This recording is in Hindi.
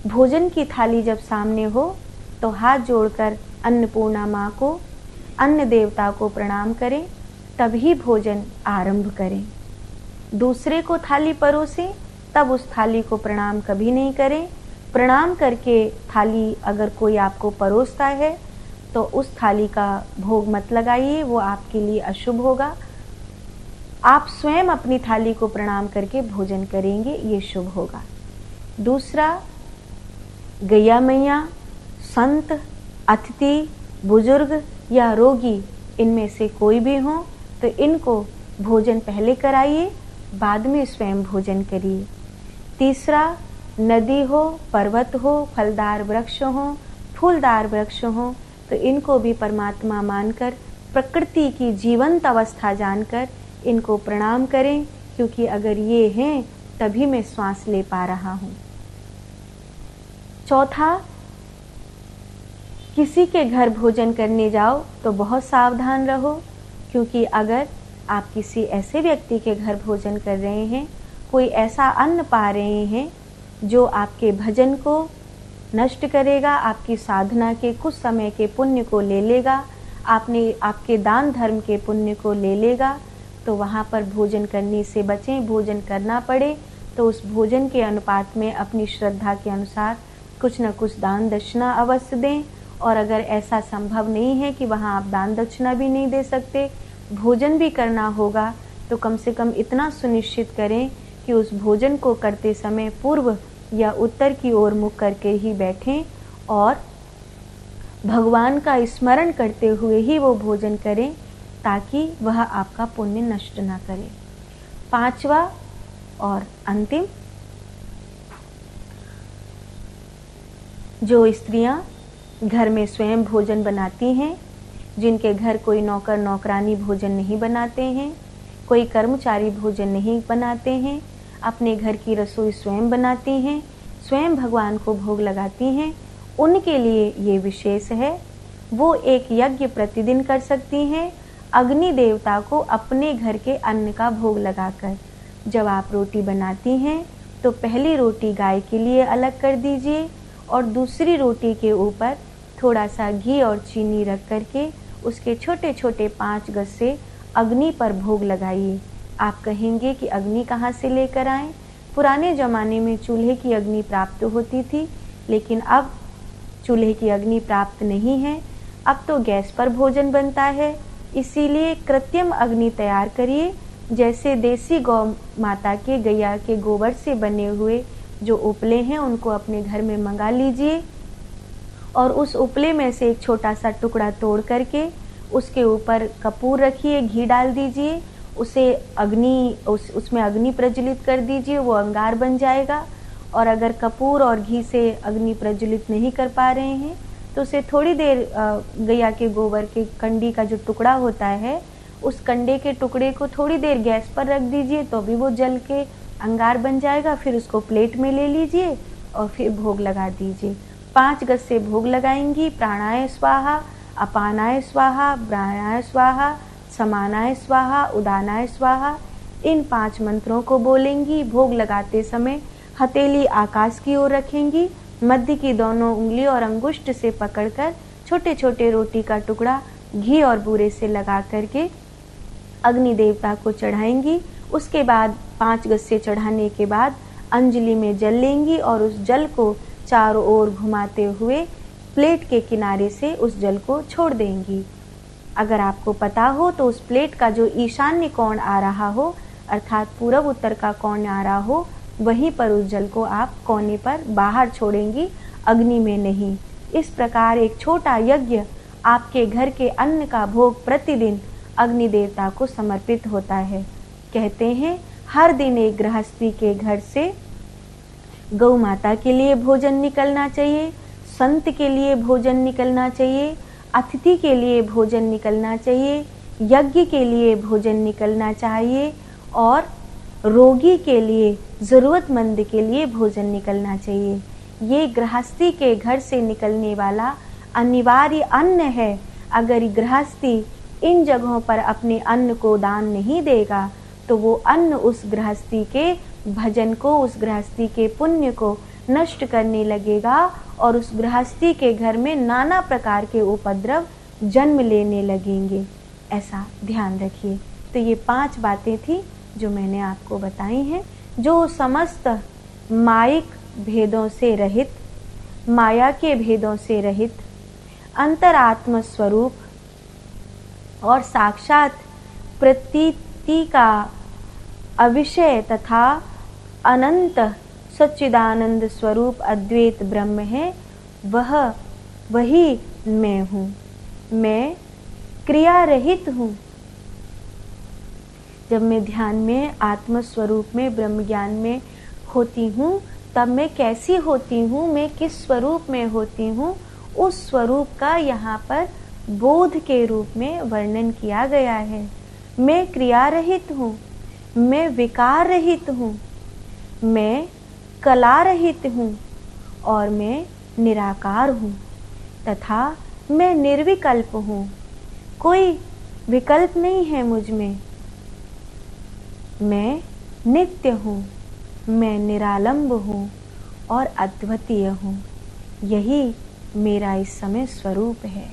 भोजन की थाली जब सामने हो तो हाथ जोड़कर अन्नपूर्णा माँ को, अन्न देवता को प्रणाम करें, तभी भोजन आरंभ करें। दूसरे को थाली परोसें, तब उस थाली को प्रणाम कभी नहीं करें। प्रणाम करके थाली अगर कोई आपको परोसता है तो उस थाली का भोग मत लगाइए, वो आपके लिए अशुभ होगा। आप स्वयं अपनी थाली को प्रणाम करके भोजन करेंगे, ये शुभ होगा। दूसरा, गैया मैया, संत, अतिथि, बुजुर्ग या रोगी, इनमें से कोई भी हो तो इनको भोजन पहले कराइए, बाद में स्वयं भोजन करिए। तीसरा, नदी हो, पर्वत हो, फलदार वृक्ष हो, फूलदार वृक्ष हो तो इनको भी परमात्मा मानकर, प्रकृति की जीवंत अवस्था जानकर इनको प्रणाम करें, क्योंकि अगर ये हैं तभी मैं श्वास ले पा रहा हूँ। चौथा, किसी के घर भोजन करने जाओ तो बहुत सावधान रहो, क्योंकि अगर आप किसी ऐसे व्यक्ति के घर भोजन कर रहे हैं, कोई ऐसा अन्न पा रहे हैं जो आपके भजन को नष्ट करेगा, आपकी साधना के कुछ समय के पुण्य को ले लेगा, आपके दान धर्म के पुण्य को ले लेगा, तो वहाँ पर भोजन करने से बचें। भोजन करना पड़े तो उस भोजन के अनुपात में अपनी श्रद्धा के अनुसार कुछ न कुछ दान दक्षिणा अवश्य दें। और अगर ऐसा संभव नहीं है कि वहाँ आप दान दक्षिणा भी नहीं दे सकते, भोजन भी करना होगा, तो कम से कम इतना सुनिश्चित करें कि उस भोजन को करते समय पूर्व या उत्तर की ओर मुख करके ही बैठें और भगवान का स्मरण करते हुए ही वो भोजन करें, ताकि वह आपका पुण्य नष्ट ना करे। पांचवा और अंतिम, जो स्त्रियां घर में स्वयं भोजन बनाती हैं, जिनके घर कोई नौकर नौकरानी भोजन नहीं बनाते हैं, कोई कर्मचारी भोजन नहीं बनाते हैं, अपने घर की रसोई स्वयं बनाती हैं, स्वयं भगवान को भोग लगाती हैं, उनके लिए ये विशेष है। वो एक यज्ञ प्रतिदिन कर सकती हैं, अग्नि देवता को अपने घर के अन्न का भोग लगाकर। जब आप रोटी बनाती हैं तो पहली रोटी गाय के लिए अलग कर दीजिए और दूसरी रोटी के ऊपर थोड़ा सा घी और चीनी रख करके उसके छोटे छोटे 5 गस्से अग्नि पर भोग लगाइए। आप कहेंगे कि अग्नि कहाँ से लेकर आएं? पुराने ज़माने में चूल्हे की अग्नि प्राप्त होती थी, लेकिन अब चूल्हे की अग्नि प्राप्त नहीं है, अब तो गैस पर भोजन बनता है। इसीलिए कृत्रिम अग्नि तैयार करिए, जैसे देसी गौ माता के गैया के गोबर से बने हुए जो उपले हैं उनको अपने घर में मंगा लीजिए और उस उपले में से एक छोटा सा टुकड़ा तोड़ करके उसके ऊपर कपूर रखिए, घी डाल दीजिए, उसमें अग्नि प्रज्वलित कर दीजिए, वो अंगार बन जाएगा। और अगर कपूर और घी से अग्नि प्रज्वलित नहीं कर पा रहे हैं तो उसे थोड़ी देर गैया के गोबर के कंडी का जो टुकड़ा होता है, उस कंडे के टुकड़े को थोड़ी देर गैस पर रख दीजिए, तो भी वो जल के अंगार बन जाएगा। फिर उसको प्लेट में ले लीजिए और फिर भोग लगा दीजिए। 5 गस्से भोग लगाएंगी। प्राणाय स्वाहा, अपानाय स्वाहा, प्राणाय स्वाहा, समानाय स्वाहा, उदानाय स्वाहा, इन 5 मंत्रों को बोलेंगी। भोग लगाते समय हथेली आकाश की ओर रखेंगी, मध्य की दोनों उंगली और अंगुष्ठ से पकड़कर छोटे छोटे रोटी का टुकड़ा घी और बूरे से लगा करके अग्नि देवता को चढ़ाएंगी। उसके बाद 5 गस्से चढ़ाने के बाद अंजलि में जल लेंगी और उस जल को चारों ओर घुमाते हुए प्लेट के किनारे से उस जल को छोड़ देंगी। अगर आपको पता हो तो उस प्लेट का जो ईशान्य कोण आ रहा हो, अर्थात पूर्व उत्तर का कोण आ रहा हो, वहीं पर उस जल को आप कोने पर बाहर छोड़ेंगी, अग्नि में नहीं। इस प्रकार एक छोटा यज्ञ आपके घर के अन्न का भोग प्रतिदिन अग्नि देवता को समर्पित होता है। कहते हैं हर दिन एक गृहस्थी के घर से गौ माता के लिए भोजन निकलना चाहिए, संत के लिए भोजन निकलना चाहिए, अतिथि के लिए भोजन निकलना चाहिए, यज्ञ के लिए भोजन निकलना चाहिए और रोगी के लिए, ज़रूरतमंद के लिए भोजन निकलना चाहिए। ये गृहस्थी के घर से निकलने वाला अनिवार्य अन्न है। अगर गृहस्थी इन जगहों पर अपने अन्न को दान नहीं देगा तो वो अन्न उस गृहस्थी के भजन को, उस गृहस्थी के पुण्य को नष्ट करने लगेगा और उस गृहस्थी के घर में नाना प्रकार के उपद्रव जन्म लेने लगेंगे। ऐसा ध्यान रखिए। तो ये 5 बातें थी जो मैंने आपको बताई हैं, जो समस्त मायिक भेदों से रहित, माया के भेदों से रहित, अंतरात्म स्वरूप और साक्षात प्रतीति का अविषय तथा अनंत सच्चिदानंद स्वरूप अद्वैत ब्रह्म है, वही मैं हूँ। मैं क्रिया रहित हूँ। जब मैं ध्यान में आत्म स्वरूप में ब्रह्म ज्ञान में होती हूँ, तब मैं कैसी होती हूँ, मैं किस स्वरूप में होती हूँ, उस स्वरूप का यहाँ पर बोध के रूप में वर्णन किया गया है। मैं क्रिया रहित हूँ, मैं विकार रहित हूँ, मैं कला रहित हूँ और मैं निराकार हूँ तथा मैं निर्विकल्प हूँ। कोई विकल्प नहीं है मुझ में। मैं नित्य हूँ, मैं निरालंब हूँ और अद्वितीय हूँ। यही मेरा इस समय स्वरूप है।